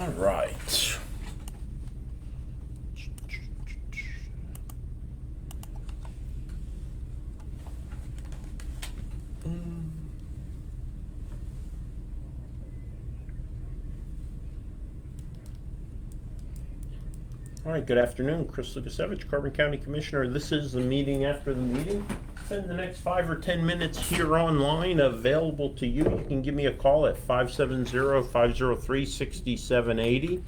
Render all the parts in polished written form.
All right. All right, good afternoon. Chris Civic, Carbon County Commissioner. This is the meeting after the meeting. Spend the next 5 or 10 minutes here online, available to you. You can give me a call at 570-503-6780. I'd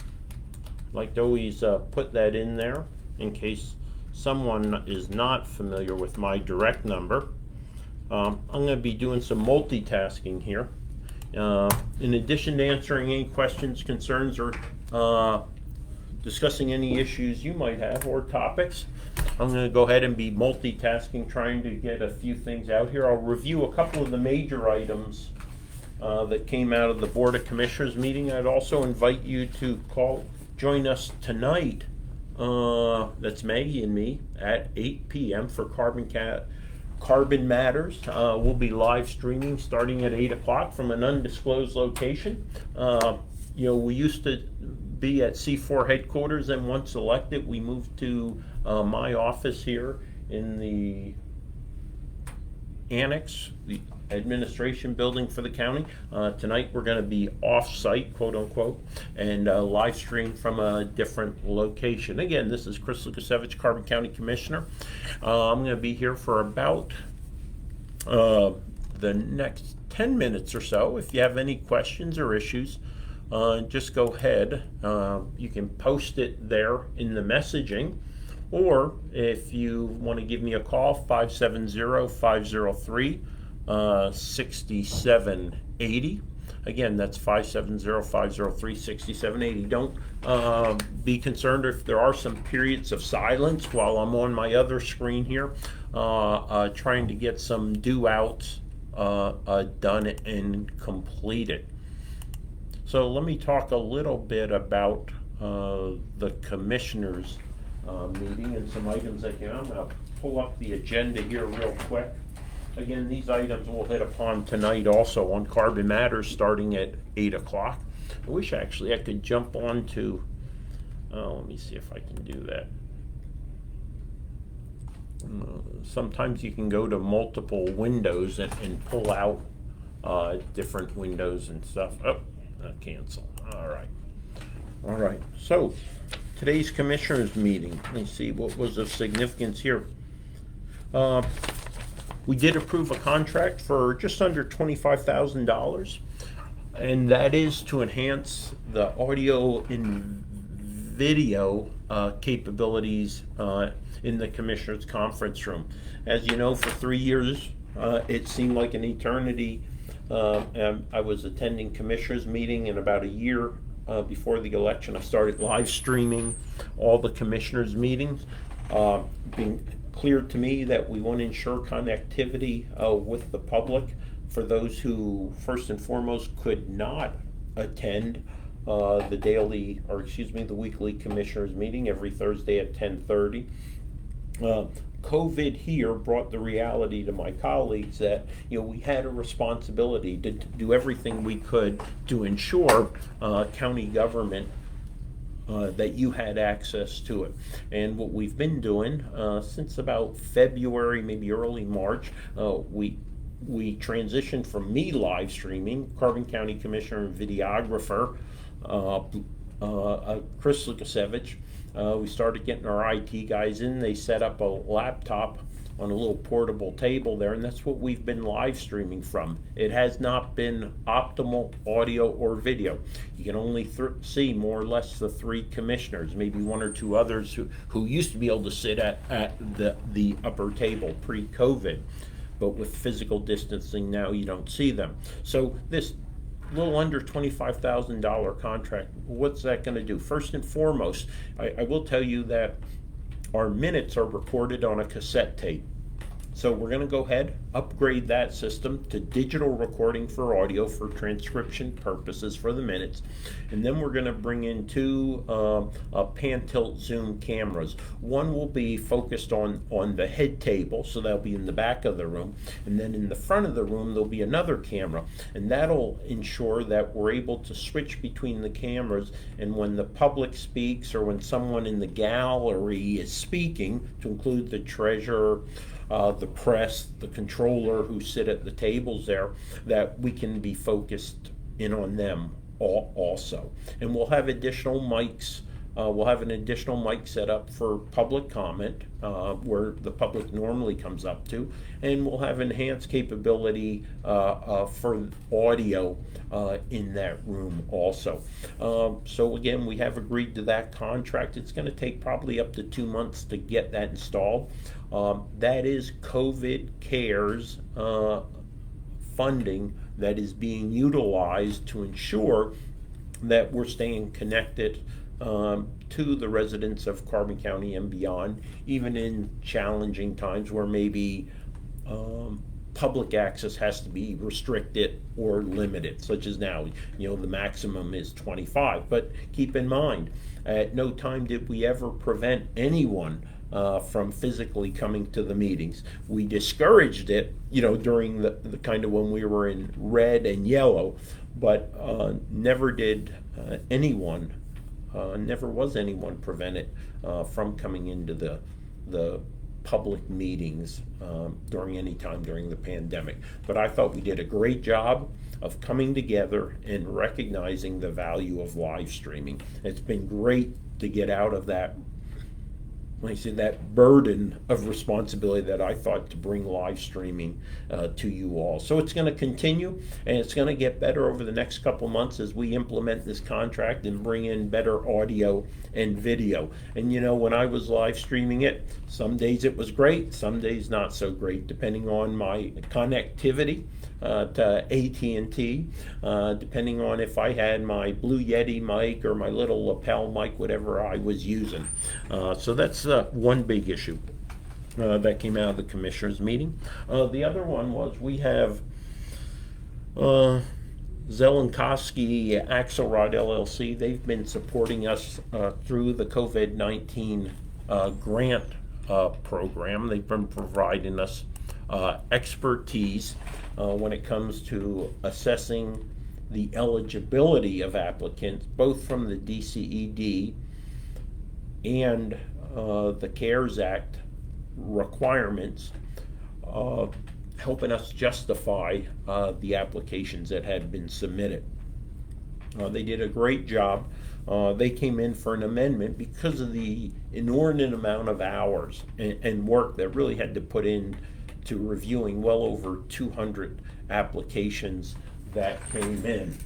like to always put that in there in case someone is not familiar with my direct number. I'm going to be doing some multitasking here. In addition to answering any questions, concerns, or discussing any issues you might have or topics, I'm going to go ahead and be multitasking, trying to get a few things out here. I'll review a couple of the major items that came out of the Board of Commissioners meeting. I'd also invite you to join us tonight, that's Maggie and me, at 8 p.m. for Carbon Matters. We'll be live streaming starting at 8 o'clock from an undisclosed location. We used to be at C4 headquarters, and once elected, we moved to my office here in the annex, the administration building for the county. Tonight we're going to be off-site, quote unquote, and live stream from a different location. Again, this is Chris Lukasevich, Carbon County Commissioner. I'm going to be here for about the next 10 minutes or so. If you have any questions or issues, just go ahead. You can post it there in the messaging, or if you want to give me a call, 570-503-6780. Again, that's 570-503-6780. Don't be concerned if there are some periods of silence while I'm on my other screen here, trying to get some due-outs done and completed. So let me talk a little bit about the commissioners meeting and some items that I'm going to pull up the agenda here real quick. Again, these items we'll hit upon tonight also on Carbon Matters starting at 8 o'clock. I wish actually I could jump on to, let me see if I can do that. Sometimes you can go to multiple windows and pull out different windows and stuff. Cancel. All right. So today's commissioners meeting. Let me see what was of significance here. We did approve a contract for just under $25,000, and that is to enhance the audio and video capabilities in the commissioners conference room. As you know, for 3 years, it seemed like an eternity. I was attending commissioners meeting, and about a year before the election, I started live streaming all the commissioners meetings. Being clear to me that we want to ensure connectivity with the public for those who, first and foremost, could not attend the weekly commissioners meeting every Thursday at 10:30. COVID here brought the reality to my colleagues that we had a responsibility to do everything we could to ensure county government that you had access to it. And what we've been doing since about February, maybe early March, we transitioned from me live streaming, Carbon County Commissioner and videographer Chris Lukasevich. We started getting our IT guys in. They set up a laptop on a little portable table there, and that's what we've been live streaming from. It has not been optimal audio or video. You can only see more or less the 3 commissioners, maybe 1 or 2 others who used to be able to sit at the upper table pre-COVID, but with physical distancing now you don't see them. So this little under $25,000 contract, what's that going to do? First and foremost, I will tell you that our minutes are recorded on a cassette tape. So we're going to go ahead, upgrade that system to digital recording for audio for transcription purposes for the minutes. And then we're going to bring in two pan tilt zoom cameras. One will be focused on the head table, so that'll be in the back of the room. And then in the front of the room, there'll be another camera. And that'll ensure that we're able to switch between the cameras. And when the public speaks or when someone in the gallery is speaking, to include the treasurer, the press, the controller who sit at the tables there, that we can be focused in on them also. And we'll have additional mics. We'll have an additional mic set up for public comment, where the public normally comes up to, and we'll have enhanced capability for audio in that room also. So again, we have agreed to that contract. It's going to take probably up to 2 months to get that installed. That is COVID CARES funding that is being utilized to ensure that we're staying connected to the residents of Carbon County and beyond, even in challenging times where maybe public access has to be restricted or limited, such as now. The maximum is 25. But keep in mind, at no time did we ever prevent anyone from physically coming to the meetings. We discouraged it, during the kind of when we were in red and yellow, but never did anyone. Never was anyone prevented from coming into the public meetings during any time during the pandemic. But I thought we did a great job of coming together and recognizing the value of live streaming. It's been great to get out of that, like I said, that burden of responsibility that I thought to bring live streaming to you all. So it's going to continue, and it's going to get better over the next couple months as we implement this contract and bring in better audio and video. And when I was live streaming it, some days it was great, some days not so great, depending on my connectivity to AT&T, depending on if I had my Blue Yeti mic or my little lapel mic, whatever I was using. So that's one big issue that came out of the commissioners meeting. The other one was we have Zelenkowski Axelrod LLC. They've been supporting us through the COVID-19 grant program. They've been providing us expertise when it comes to assessing the eligibility of applicants, both from the DCED and the CARES Act requirements, helping us justify the applications that had been submitted. They did a great job. They came in for an amendment because of the inordinate amount of hours and work that really had to put in to reviewing well over 200 applications that came in.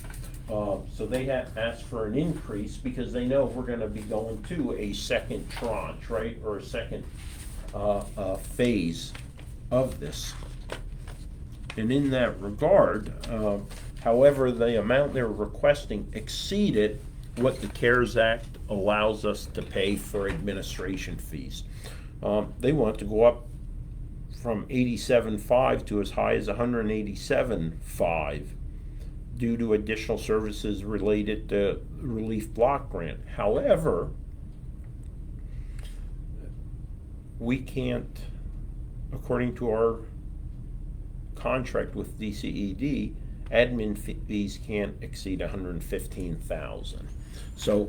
So they have asked for an increase because they know we're going to be going to a second tranche, right, or a second phase of this. And in that regard, however, the amount they're requesting exceeded what the CARES Act allows us to pay for administration fees. They want to go up from 87.5 to as high as 187.5 due to additional services related to relief block grant. However, we can't, according to our contract with DCED, admin fees can't exceed 115,000. So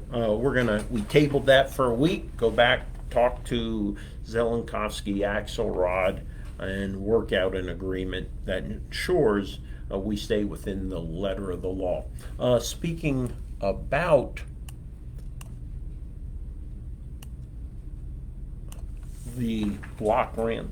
we tabled that for a week, go back, talk to Zelenkowski Axelrod, and work out an agreement that ensures we stay within the letter of the law. Speaking about the block grant,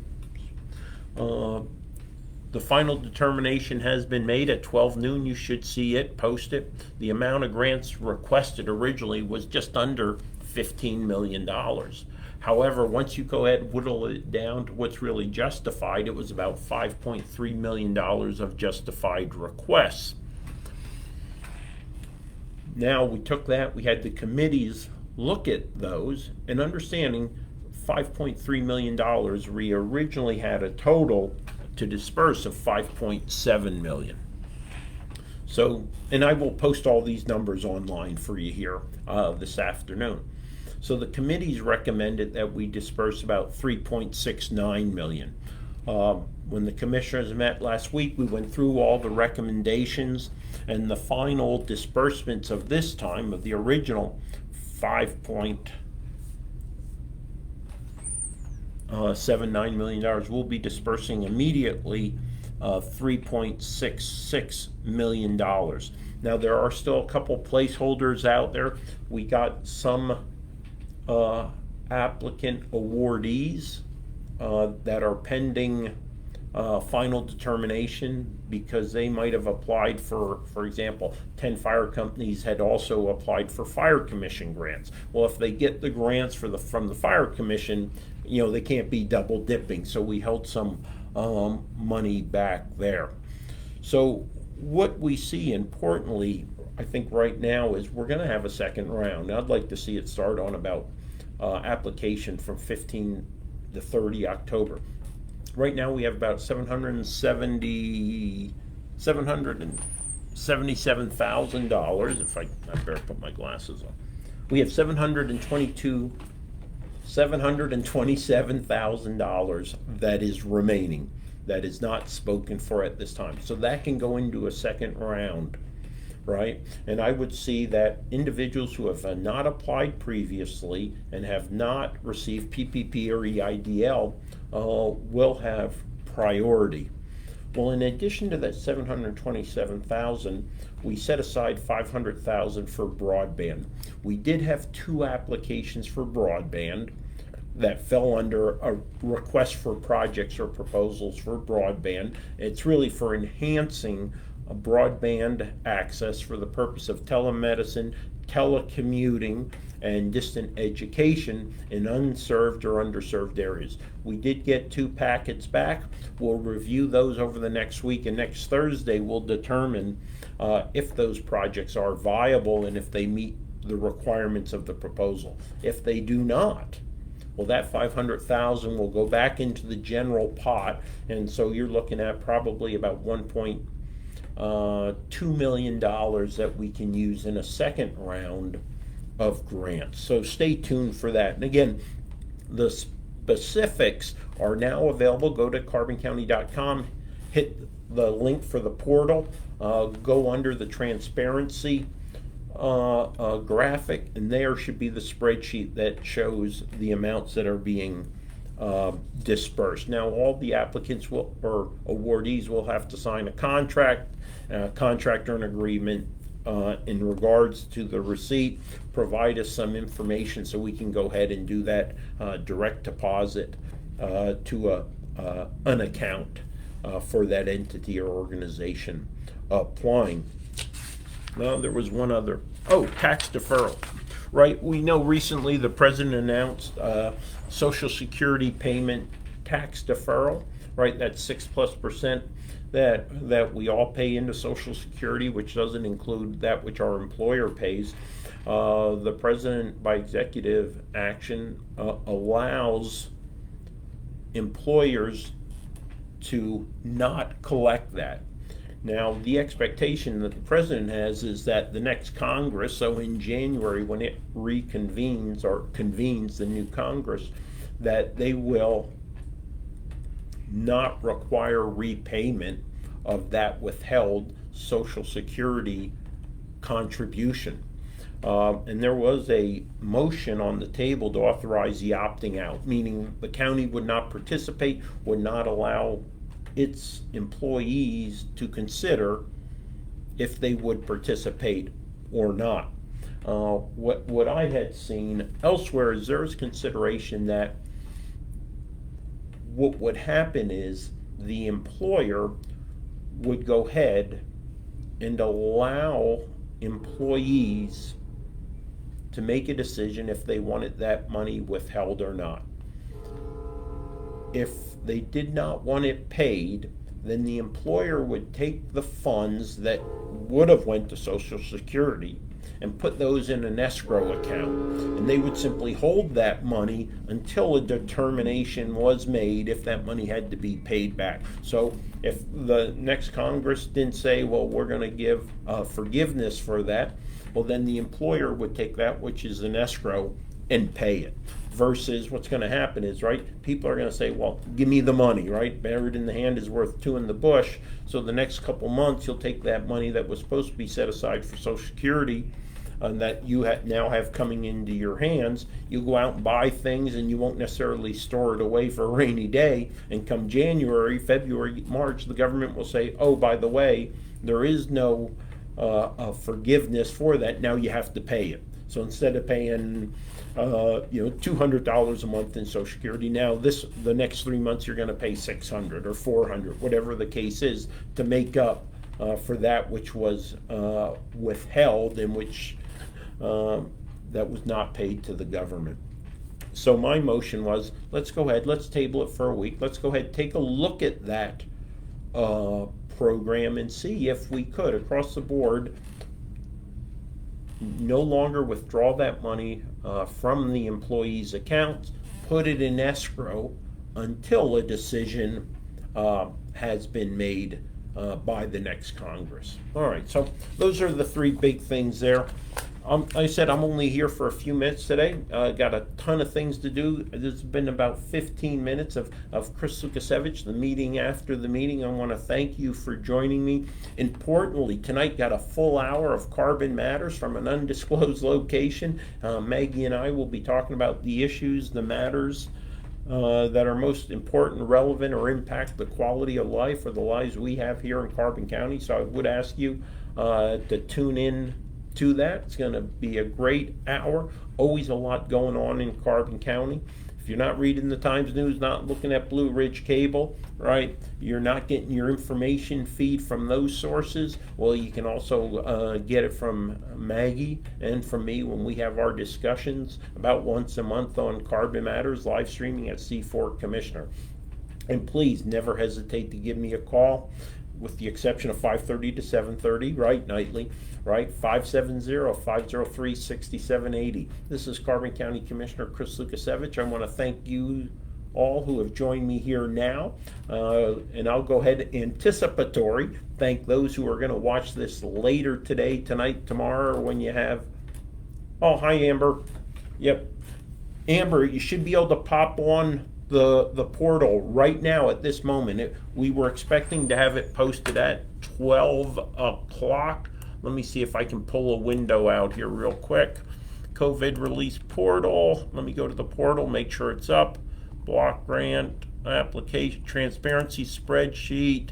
the final determination has been made at 12 noon. You should see it posted. The amount of grants requested originally was just under $15 million. However, once you go ahead and whittle it down to what's really justified, it was about $5.3 million of justified requests. Now we took that, we had the committees look at those, and understanding $5.3 million. We originally had a total to disperse of $5.7 million. So, and I will post all these numbers online for you here this afternoon. So the committees recommended that we disperse about $3.69 million. When the commissioners met last week, we went through all the recommendations, and the final disbursements of this time, of the original $5.79 million, we'll be dispersing immediately $3.66 million. Now, there are still a couple placeholders out there. We got some applicant awardees that are pending final determination, because they might have applied for example, 10 fire companies had also applied for fire commission grants. Well, if they get the grants from the fire commission, they can't be double dipping. So we held some money back there. So what we see, importantly, I think right now, is we're going to have a second round. I'd like to see it start on about application from 15 to 30 October. Right now we have about $777,000. If I better put my glasses on. We have $727,000 that is remaining, that is not spoken for at this time. So that can go into a second round, right? And I would see that individuals who have not applied previously and have not received PPP or EIDL will have priority. Well, in addition to that $727,000, we set aside $500,000 for broadband. We did have 2 applications for broadband that fell under a request for projects or proposals for broadband. It's really for enhancing broadband access for the purpose of telemedicine, telecommuting, and distant education in unserved or underserved areas. We did get 2 packets back. We'll review those over the next week, and next Thursday we'll determine if those projects are viable and if they meet the requirements of the proposal. If they do not, well, that $500,000 will go back into the general pot, and so you're looking at probably about $1.2 million that we can use in a second round of grants. So stay tuned for that. And again, the specifics are now available. Go to carboncounty.com, hit the link for the portal, go under the transparency graphic, and there should be the spreadsheet that shows the amounts that are being dispersed. Now, all the applicants or awardees will have to sign a contract or an agreement in regards to the receipt. Provide us some information so we can go ahead and do that direct deposit to an account for that entity or organization applying. Well, there was one other. Oh, tax deferral. Right, we know recently the president announced Social Security payment tax deferral. Right, that's 6+% that we all pay into Social Security, which doesn't include that which our employer pays. The president, by executive action, allows employers to not collect that. Now, the expectation that the president has is that the next Congress, so in January when it reconvenes or convenes the new Congress, that they will not require repayment of that withheld Social Security contribution. And there was a motion on the table to authorize the opting out, meaning the county would not participate, would not allow its employees to consider if they would participate or not. What I had seen elsewhere is there's consideration that what would happen is the employer would go ahead and allow employees to make a decision if they wanted that money withheld or not. If they did not want it paid, then the employer would take the funds that would have went to Social Security and put those in an escrow account. And they would simply hold that money until a determination was made if that money had to be paid back. So if the next Congress didn't say, well, we're going to give forgiveness for that, well, then the employer would take that, which is an escrow, and pay it. Versus what's going to happen is, right, people are going to say, well, give me the money, right? Buried in the hand is worth two in the bush. So the next couple months, you'll take that money that was supposed to be set aside for Social Security that you now have coming into your hands. You'll go out and buy things, and you won't necessarily store it away for a rainy day. And come January, February, March, the government will say, oh, by the way, there is no forgiveness for that. Now you have to pay it. So instead of paying $200 a month in Social Security, now the next 3 months you're going to pay $600 or $400, whatever the case is, to make up for that which was withheld and which that was not paid to the government. So my motion was, let's go ahead, let's table it for a week. Let's go ahead, take a look at that program and see if we could, across the board, no longer withdraw that money from the employee's accounts, put it in escrow until a decision has been made by the next Congress. All right, so those are the three big things there. Like I said, I'm only here for a few minutes today. Got a ton of things to do. There's been about 15 minutes of Chris Lukasiewicz, the meeting after the meeting. I want to thank you for joining me. Importantly, tonight got a full hour of Carbon Matters from an undisclosed location. Maggie and I will be talking about the issues, the matters that are most important, relevant, or impact the quality of life or the lives we have here in Carbon County. So I would ask you to tune in to that. It's going to be a great hour. Always a lot going on in Carbon County. If you're not reading the Times News, not looking at Blue Ridge Cable, right, you're not getting your information feed from those sources, well, you can also get it from Maggie and from me when we have our discussions about once a month on Carbon Matters, live streaming at C4 Commissioner. And please never hesitate to give me a call, with the exception of 5:30 to 7:30, right, nightly, right, 570-503-6780. This is Carbon County Commissioner Chris Lukasiewicz. I want to thank you all who have joined me here now, and I'll go ahead anticipatory thank those who are going to watch this later today, tonight, tomorrow, when you have, oh, hi, Amber. Yep. Amber, you should be able to pop on the portal right now at this moment. We were expecting to have it posted at 12 o'clock. Let me see if I can pull a window out here real quick. COVID release portal. Let me go to the portal, make sure it's up. Block grant application, transparency spreadsheet.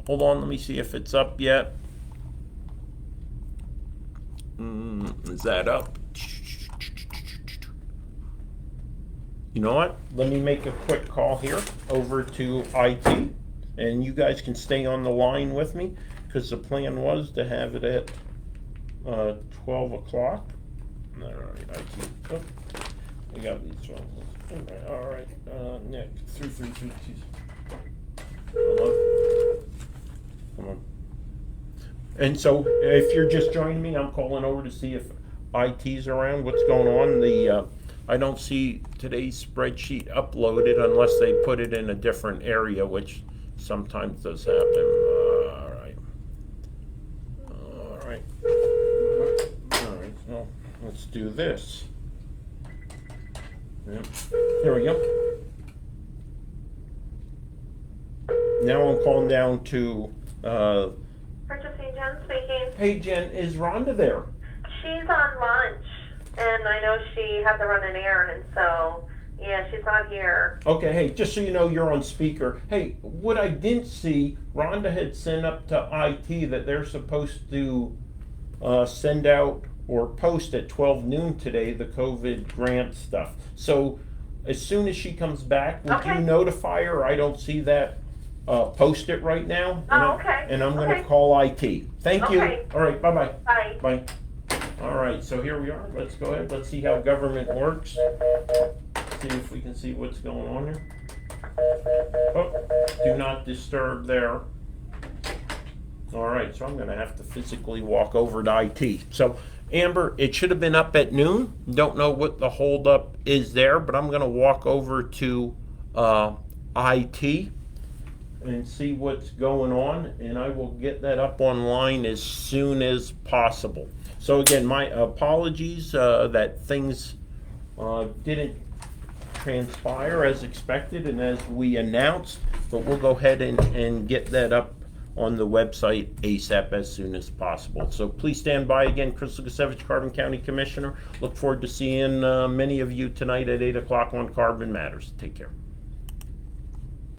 Hold on, let me see if it's up yet. Is that up? You know what? Let me make a quick call here over to IT, and you guys can stay on the line with me, because the plan was to have it at 12 o'clock. All right, IT. Oh, we got these ones. All right, Nick. 332. Hello? Come on. And so, if you're just joining me, I'm calling over to see if IT's around. What's going on? I don't see today's spreadsheet uploaded unless they put it in a different area, which sometimes does happen. All right. Well, let's do this. Yep. Here we go. Now I'm calling down to Purchasing, Jen speaking. Hey Jen, is Rhonda there? She's on lunch, and I know she had to run an errand, so yeah, she's not here. Okay, hey, just so you know, you're on speaker. Hey, what I didn't see, Rhonda had sent up to IT that they're supposed to send out or post at 12 noon today the COVID grant stuff. So as soon as she comes back, would you notify her? I don't see that post it right now. Okay. And I'm going to call IT. Thank you. All right, bye-bye. Bye. Bye. All right, so here we are. Let's go ahead. Let's see how government works. See if we can see what's going on here. Oh, do not disturb there. All right, so I'm gonna have to physically walk over to IT. So Amber, it should have been up at noon. Don't know what the holdup is there, but I'm gonna walk over to IT and see what's going on, and I will get that up online as soon as possible. So again, my apologies that things didn't transpire as expected and as we announced, but we'll go ahead and get that up on the website ASAP as soon as possible. So please stand by. Again, Chris Lukasevich, Carbon County Commissioner. Look forward to seeing many of you tonight at 8 o'clock on Carbon Matters. Take care.